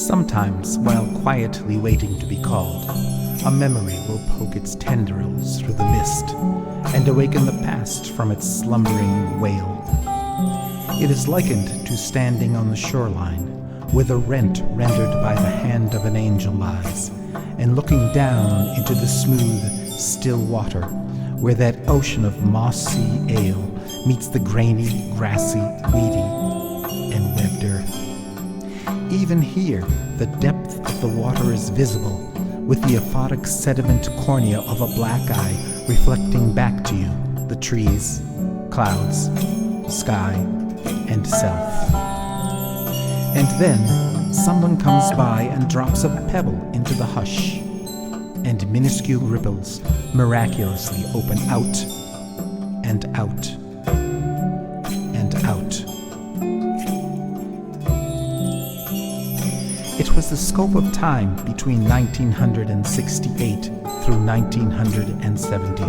Sometimes, while quietly waiting to be called, a memory will poke its tendrils through the mist and awaken the past from its slumbering wail. It is likened to standing on the shoreline, where the rent rendered by the hand of an angel lies, and looking down into the smooth, still water, where that ocean of mossy ale meets the grainy, grassy, weedy, and webbed earth. Even here, the depth of the water is visible, with the aphotic sediment cornea of a black eye reflecting back to you the trees, clouds, sky, and self. And then someone comes by and drops a pebble into the hush, and minuscule ripples miraculously open out and out and out. It was the scope of time between 1968 through 1970.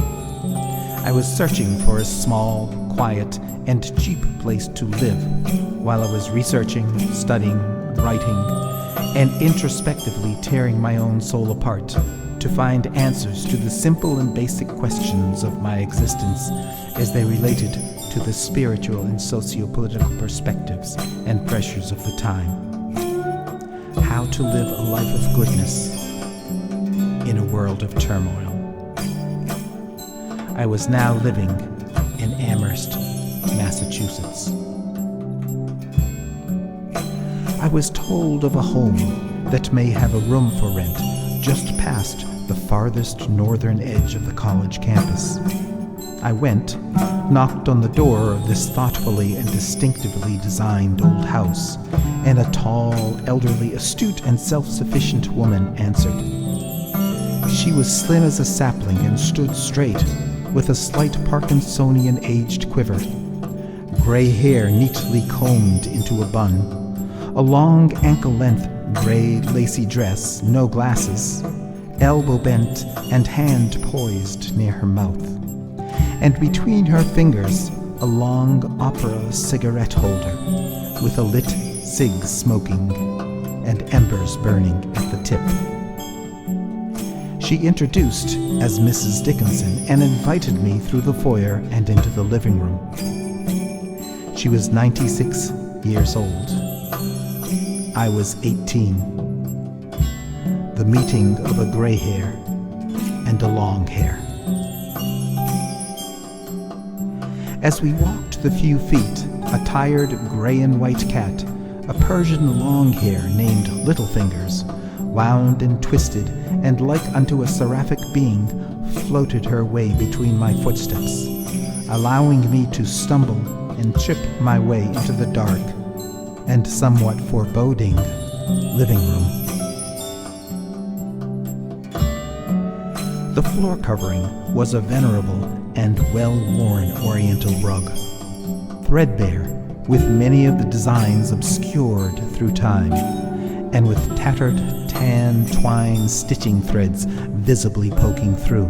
I was searching for a small, quiet, and cheap place to live while I was researching, studying, writing, and introspectively tearing my own soul apart to find answers to the simple and basic questions of my existence as they related to the spiritual and socio-political perspectives and pressures of the time. How to live a life of goodness in a world of turmoil. I was now living in Amherst, Massachusetts. I was told of a home that may have a room for rent just past the farthest northern edge of the college campus. I went, knocked on the door of this thoughtfully and distinctively designed old house, and a tall, elderly, astute, and self-sufficient woman answered. She was slim as a sapling and stood straight, with a slight Parkinsonian-aged quiver, gray hair neatly combed into a bun, a long ankle-length gray lacy dress, no glasses, elbow bent and hand poised near her mouth, and between her fingers a long opera cigarette holder with a lit cig smoking and embers burning at the tip. She introduced as Mrs. Dickinson and invited me through the foyer and into the living room. She was 96 years old. I was 18. The meeting of a gray hair and a long hair. As we walked the few feet, a tired gray and white cat, a Persian long-hair named Littlefingers, wound and twisted, and like unto a seraphic being, floated her way between my footsteps, allowing me to stumble and trip my way into the dark and somewhat foreboding living room. The floor covering was a venerable and well-worn Oriental rug, threadbare, with many of the designs obscured through time, and with tattered tan twine stitching threads visibly poking through.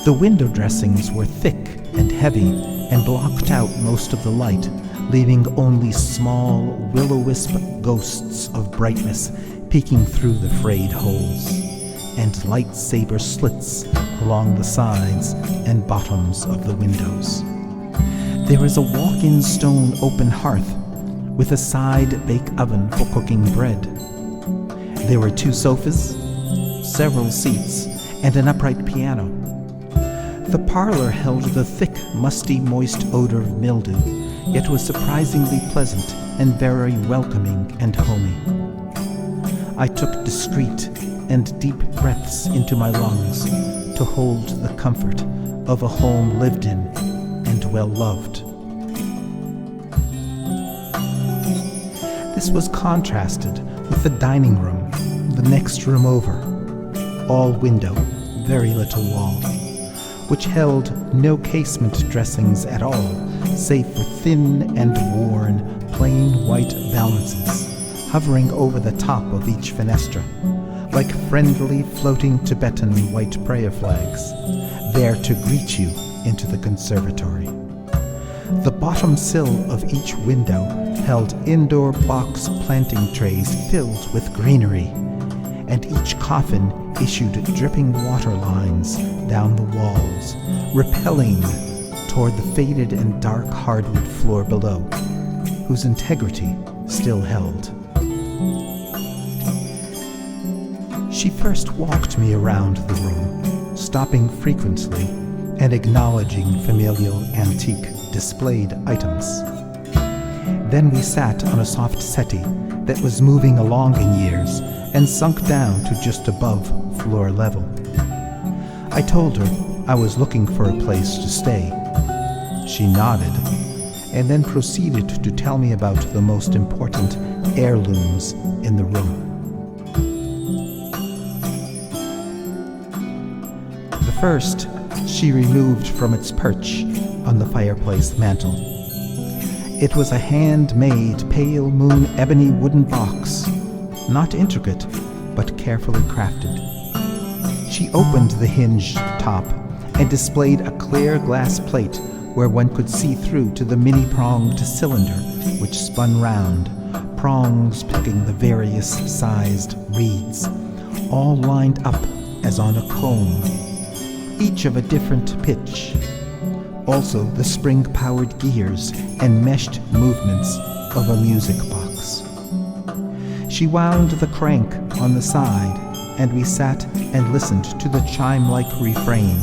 The window dressings were thick and heavy and blocked out most of the light, leaving only small will-o'-wisp ghosts of brightness peeking through the frayed holes, and lightsaber slits along the sides and bottoms of the windows. There is a walk-in stone open hearth with a side bake oven for cooking bread. There were 2 sofas, several seats, and an upright piano. The parlor held the thick, musty, moist odor of mildew, yet was surprisingly pleasant and very welcoming and homey. I took discreet and deep breaths into my lungs to hold the comfort of a home lived in and well loved. This was contrasted with the dining room, the next room over, all window, very little wall, which held no casement dressings at all, save for thin and worn, plain white valances hovering over the top of each fenestra, like friendly floating Tibetan white prayer flags, there to greet you into the conservatory. The bottom sill of each window held indoor box planting trays filled with greenery, and each coffin issued dripping water lines down the walls, repelling toward the faded and dark hardwood floor below, whose integrity still held. She first walked me around the room, stopping frequently and acknowledging familial antique displayed items. Then we sat on a soft settee that was moving along in years and sunk down to just above floor level. I told her I was looking for a place to stay. She nodded, and then proceeded to tell me about the most important heirlooms in the room. The first she removed from its perch on the fireplace mantel. It was a handmade pale moon ebony wooden box, not intricate, but carefully crafted. She opened the hinged top and displayed a clear glass plate where one could see through to the many-pronged cylinder which spun round, prongs picking the various sized reeds, all lined up as on a comb, each of a different pitch. Also the spring-powered gears and meshed movements of a music box. She wound the crank on the side, and we sat and listened to the chime-like refrain.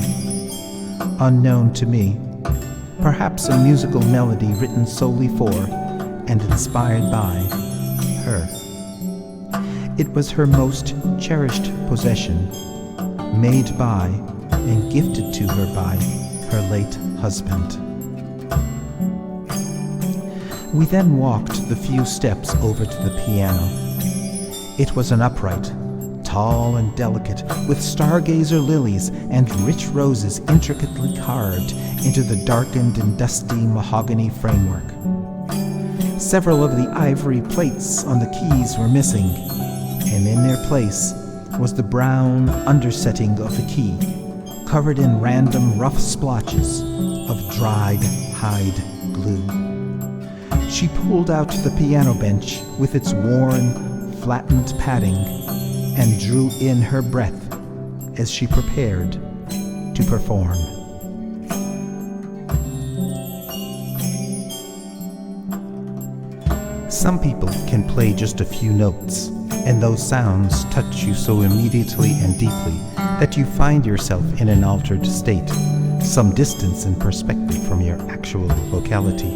Unknown to me, perhaps a musical melody written solely for and inspired by her. It was her most cherished possession, made by and gifted to her by her late husband. We then walked the few steps over to the piano. It was an upright, tall and delicate, with stargazer lilies and rich roses intricately carved into the darkened and dusty mahogany framework. Several of the ivory plates on the keys were missing, and in their place was the brown undersetting of the key, covered in random rough splotches of dried hide glue. She pulled out the piano bench with its worn, flattened padding and drew in her breath as she prepared to perform. Some people can play just a few notes, and those sounds touch you so immediately and deeply that you find yourself in an altered state, some distance in perspective from your actual locality.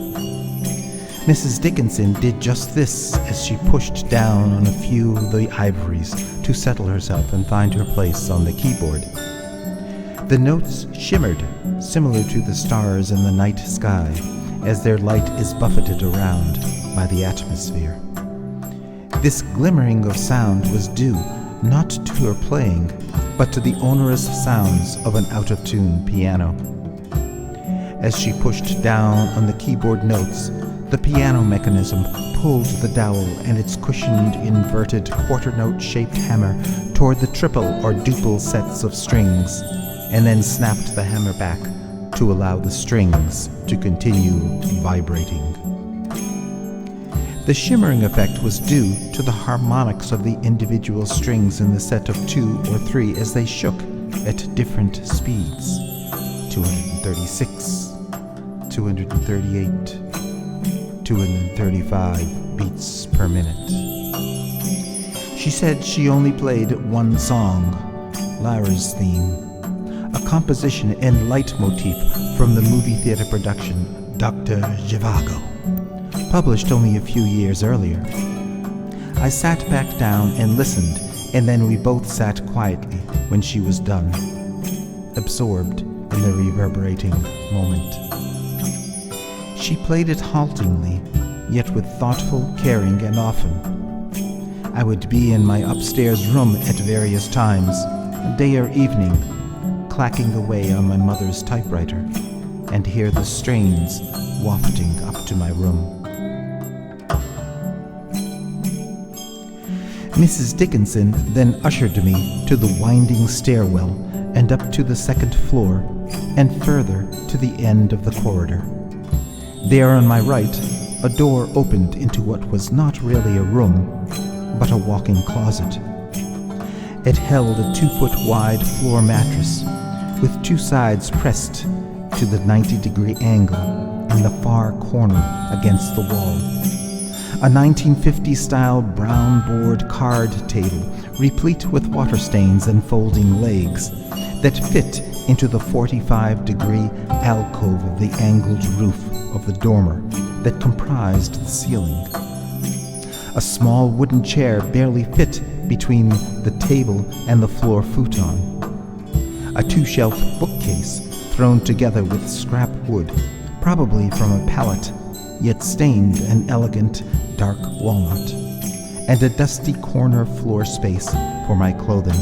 Mrs. Dickinson did just this as she pushed down on a few of the ivories to settle herself and find her place on the keyboard. The notes shimmered, similar to the stars in the night sky, as their light is buffeted around by the atmosphere. This glimmering of sound was due not to her playing, but to the onerous sounds of an out-of-tune piano. As she pushed down on the keyboard notes, the piano mechanism pulled the dowel and its cushioned, inverted, quarter-note-shaped hammer toward the triple or duple sets of strings, and then snapped the hammer back to allow the strings to continue vibrating. The shimmering effect was due to the harmonics of the individual strings in the set of 2 or 3 as they shook at different speeds: 236, 238, 235 beats per minute. She said she only played one song, Lyra's Theme, a composition and leitmotif from the movie theater production Dr. Zhivago, published only a few years earlier. I sat back down and listened, and then we both sat quietly when she was done, absorbed in the reverberating moment. She played it haltingly, yet with thoughtful caring, and often I would be in my upstairs room at various times, day or evening, clacking away on my mother's typewriter, and hear the strains wafting up to my room. Mrs. Dickinson then ushered me to the winding stairwell and up to the second floor and further to the end of the corridor. There on my right, a door opened into what was not really a room, but a walk-in closet. It held a 2-foot-wide floor mattress with 2 sides pressed to the 90-degree angle in the far corner against the wall. A 1950s-style brown-board card table replete with water stains and folding legs that fit into the 45-degree alcove of the angled roof of the dormer that comprised the ceiling. A small wooden chair barely fit between the table and the floor futon. A 2-shelf bookcase thrown together with scrap wood, probably from a pallet, yet stained an elegant dark walnut, and a dusty corner floor space for my clothing.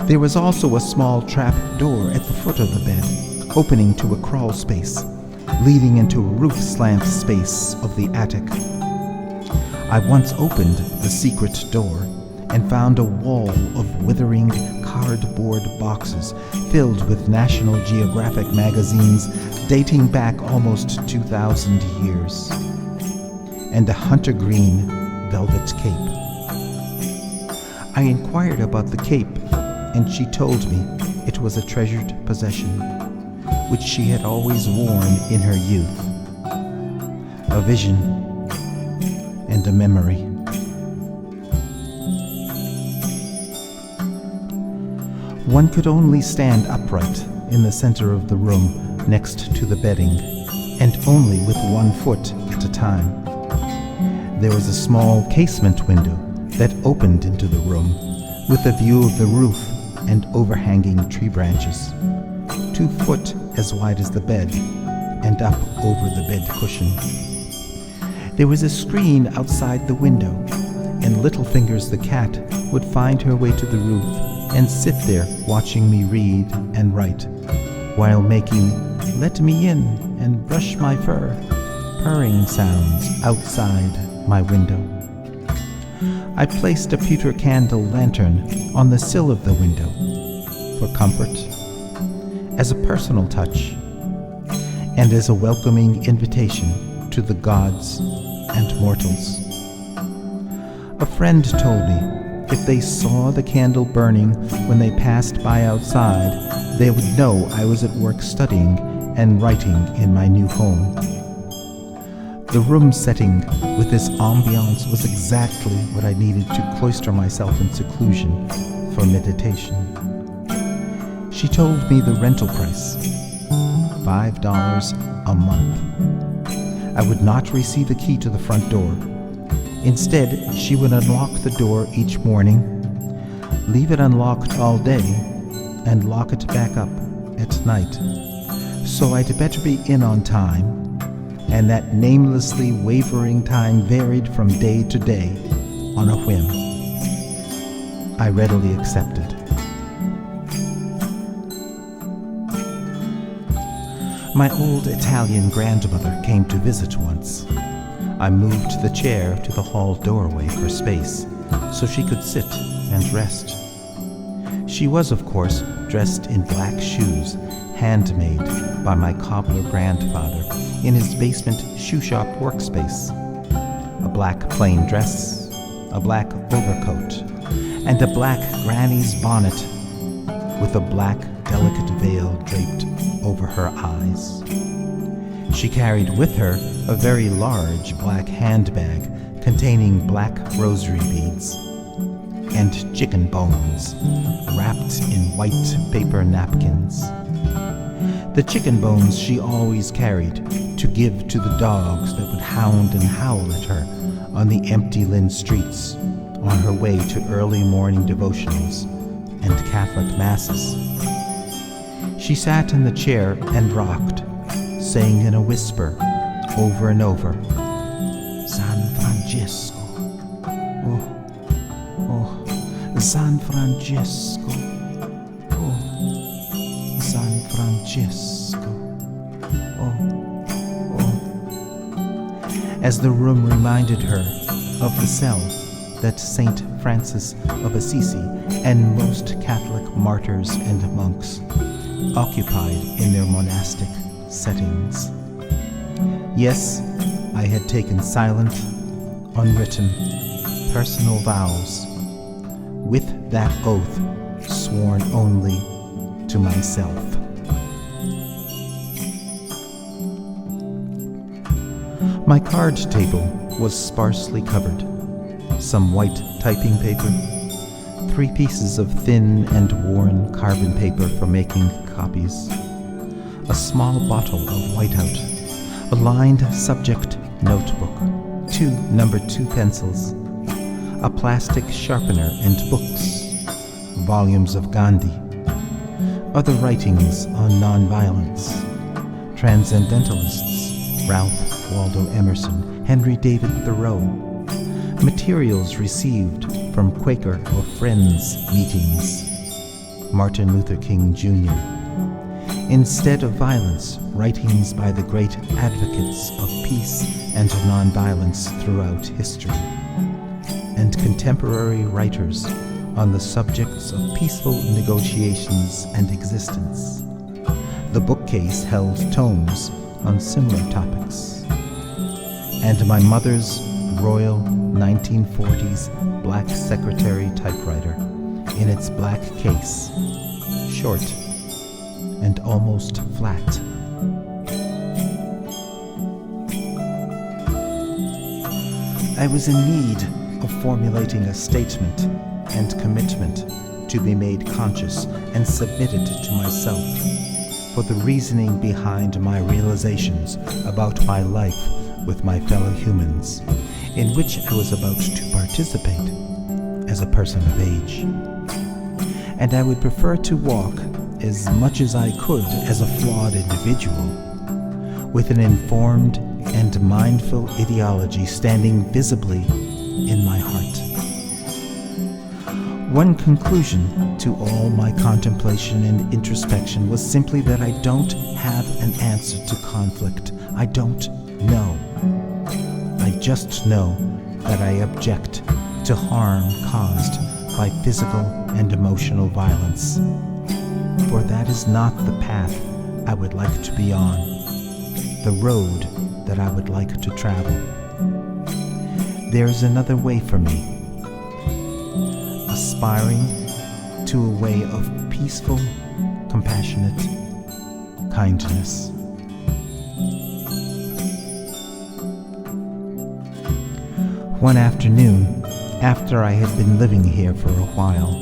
There was also a small trap door at the foot of the bed, opening to a crawl space, leading into a roof slant space of the attic. I once opened the secret door and found a wall of withering cardboard boxes filled with National Geographic magazines dating back almost 2,000 years, and a hunter green velvet cape. I inquired about the cape, and she told me it was a treasured possession, which she had always worn in her youth. A vision and a memory. One could only stand upright in the center of the room next to the bedding, and only with 1 foot at a time. There was a small casement window that opened into the room, with a view of the roof and overhanging tree branches, 2 foot as wide as the bed, and up over the bed cushion. There was a screen outside the window, and Littlefingers the cat would find her way to the roof and sit there watching me read and write, while making "let me in and brush my fur" purring sounds outside my window. I placed a pewter candle lantern on the sill of the window for comfort, as a personal touch, and as a welcoming invitation to the gods and mortals. A friend told me if they saw the candle burning when they passed by outside, they would know I was at work studying and writing in my new home. The room setting with this ambiance was exactly what I needed to cloister myself in seclusion for meditation. She told me the rental price, $5 a month. I would not receive a key to the front door. Instead, she would unlock the door each morning, leave it unlocked all day, and lock it back up at night. So I'd better be in on time, and that namelessly wavering time varied from day to day on a whim. I readily accepted. My old Italian grandmother came to visit once. I moved the chair to the hall doorway for space so she could sit and rest. She was, of course, dressed in black shoes, handmade by my cobbler grandfather in his basement shoe shop workspace. A black plain dress, a black overcoat, and a black granny's bonnet with a black delicate veil draped over her eyes. She carried with her a very large black handbag containing black rosary beads and chicken bones wrapped in white paper napkins. The chicken bones she always carried to give to the dogs that would hound and howl at her on the empty Lynn streets on her way to early morning devotionals and Catholic masses. She sat in the chair and rocked, saying in a whisper over and over, "San Francisco, oh, San Francisco, oh, San Francisco, oh." As the room reminded her of the cell that Saint Francis of Assisi and most Catholic martyrs and monks occupied in their monastic settings. Yes, I had taken silent, unwritten, personal vows, with that oath sworn only to myself. My card table was sparsely covered. Some white typing paper, 3 pieces of thin and worn carbon paper for making copies, a small bottle of whiteout, a lined subject notebook, 2 number 2 pencils, a plastic sharpener and books, volumes of Gandhi, other writings on nonviolence, transcendentalists, Ralph Waldo Emerson, Henry David Thoreau, materials received from Quaker or Friends meetings, Martin Luther King Jr., instead of violence, writings by the great advocates of peace and nonviolence throughout history, and contemporary writers on the subjects of peaceful negotiations and existence. The bookcase held tomes on similar topics. And my mother's Royal 1940s black secretary typewriter in its black case, short and almost flat. I was in need of formulating a statement and commitment to be made conscious and submitted to myself for the reasoning behind my realizations about my life with my fellow humans, in which I was about to participate as a person of age. And I would prefer to walk as much as I could as a flawed individual, with an informed and mindful ideology standing visibly in my heart. One conclusion to all my contemplation and introspection was simply that I don't have an answer to conflict. I don't know. I just know that I object to harm caused by physical and emotional violence. For that is not the path I would like to be on, the road that I would like to travel. There is another way for me, aspiring to a way of peaceful, compassionate kindness. One afternoon, after I had been living here for a while,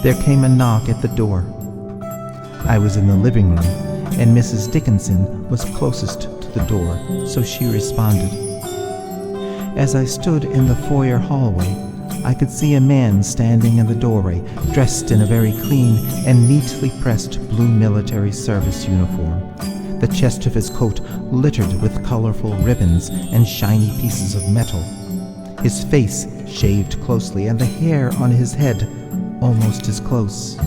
there came a knock at the door. I was in the living room, and Mrs. Dickinson was closest to the door, so she responded. As I stood in the foyer hallway, I could see a man standing in the doorway, dressed in a very clean and neatly pressed blue military service uniform, the chest of his coat littered with colorful ribbons and shiny pieces of metal, his face shaved closely, and the hair on his head almost as close.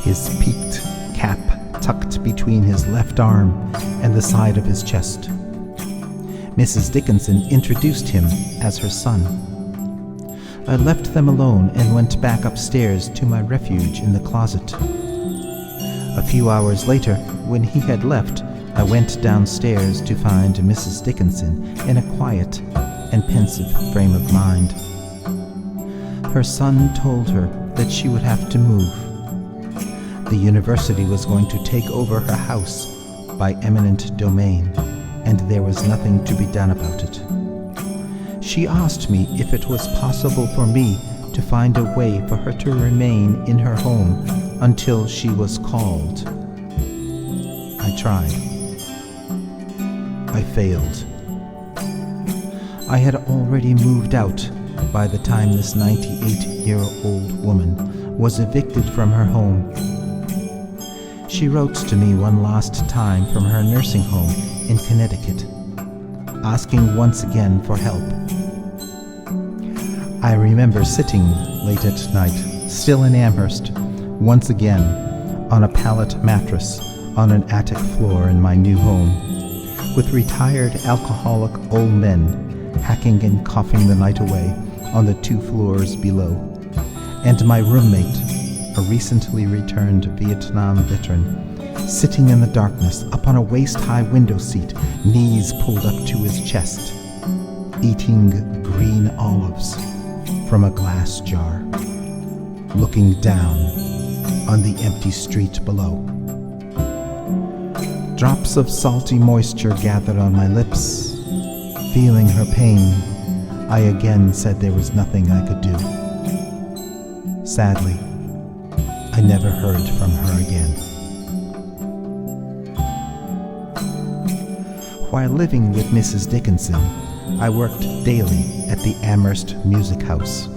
His peaked cap tucked between his left arm and the side of his chest. Mrs. Dickinson introduced him as her son. I left them alone and went back upstairs to my refuge in the closet. A few hours later, when he had left, I went downstairs to find Mrs. Dickinson in a quiet and pensive frame of mind. Her son told her that she would have to move. The university was going to take over her house by eminent domain, and there was nothing to be done about it. She asked me if it was possible for me to find a way for her to remain in her home until she was called. I tried. I failed. I had already moved out by the time this 98-year-old woman was evicted from her home. She wrote to me one last time from her nursing home in Connecticut, asking once again for help. I remember sitting late at night, still in Amherst, once again on a pallet mattress on an attic floor in my new home, with retired alcoholic old men hacking and coughing the night away on the 2 floors below, and my roommate, a recently returned Vietnam veteran, sitting in the darkness up on a waist-high window seat, knees pulled up to his chest, eating green olives from a glass jar, looking down on the empty street below. Drops of salty moisture gathered on my lips. Feeling her pain, I again said there was nothing I could do. Sadly, I never heard from her again. While living with Mrs. Dickinson, I worked daily at the Amherst Music House,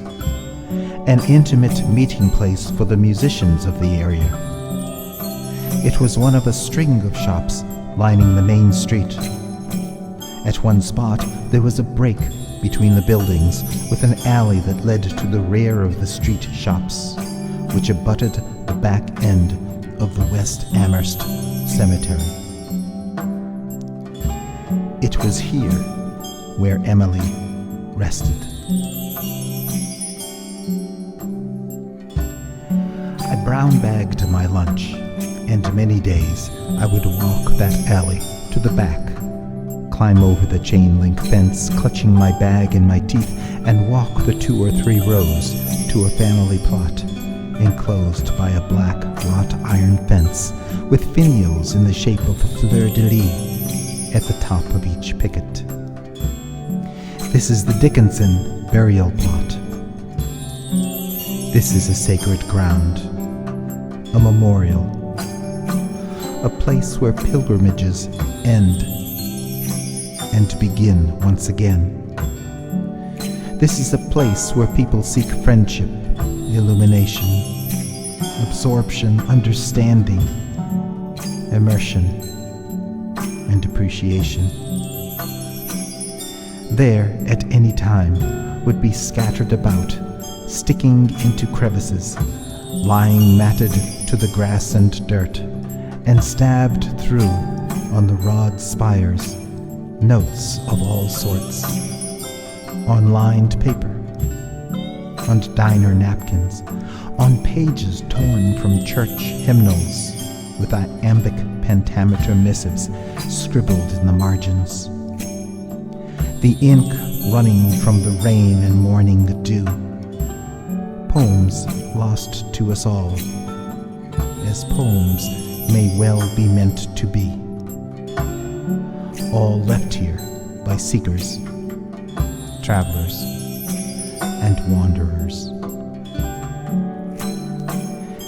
an intimate meeting place for the musicians of the area. It was one of a string of shops lining the main street. At one spot, there was a break between the buildings with an alley that led to the rear of the street shops, which abutted the back end of the West Amherst Cemetery. It was here where Emily rested. I brown-bagged my lunch, and many days I would walk that alley to the back, climb over the chain-link fence, clutching my bag in my teeth, and walk the 2 or 3 rows to a family plot, enclosed by a black wrought iron fence with finials in the shape of fleur-de-lis at the top of each picket. This is the Dickinson burial plot. This is a sacred ground, a memorial, a place where pilgrimages end and begin once again. This is a place where people seek friendship, illumination, absorption, understanding, immersion, and appreciation. There, at any time, would be scattered about, sticking into crevices, lying matted to the grass and dirt, and stabbed through on the rod spires, notes of all sorts, on lined paper, on diner napkins, on pages torn from church hymnals, with iambic pentameter missives scribbled in the margins. The ink running from the rain and morning dew. Poems lost to us all, as poems may well be meant to be. All left here by seekers, travelers, and wanderers.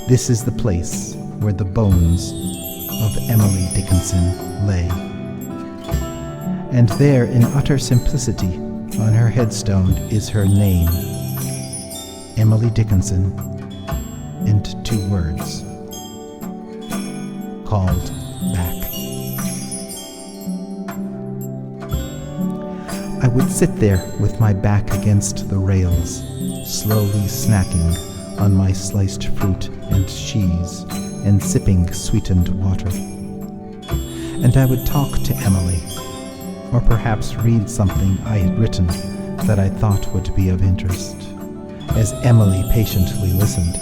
This is the place where the bones of Emily Dickinson lay. And there, in utter simplicity, on her headstone is her name, Emily Dickinson, and 2 words, called back. I would sit there with my back against the rails, slowly snacking on my sliced fruit and cheese and sipping sweetened water. And I would talk to Emily, or perhaps read something I had written that I thought would be of interest, as Emily patiently listened.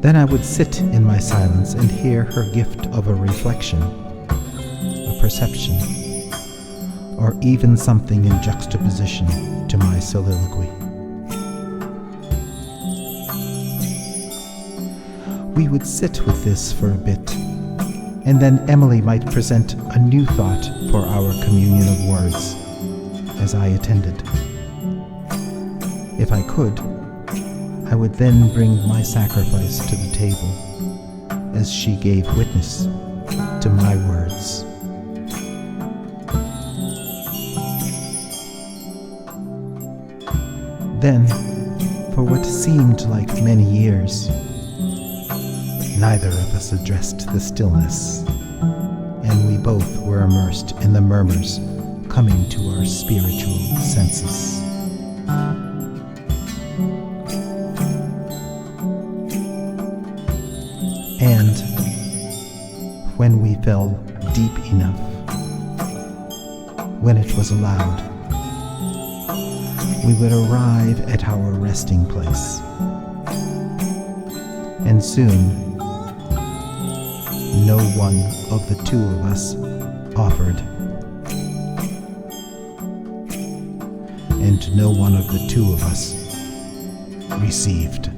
Then I would sit in my silence and hear her gift of a reflection, a perception, or even something in juxtaposition to my soliloquy. We would sit with this for a bit, and then Emily might present a new thought for our communion of words, as I attended. If I could, I would then bring my sacrifice to the table, as she gave witness to my words. Then, for what seemed like many years, neither of us addressed the stillness, and we both were immersed in the murmurs coming to our spiritual senses. And when we fell deep enough, when it was allowed, we would arrive at our resting place. And soon, no one of the two of us offered, and no one of the two of us received.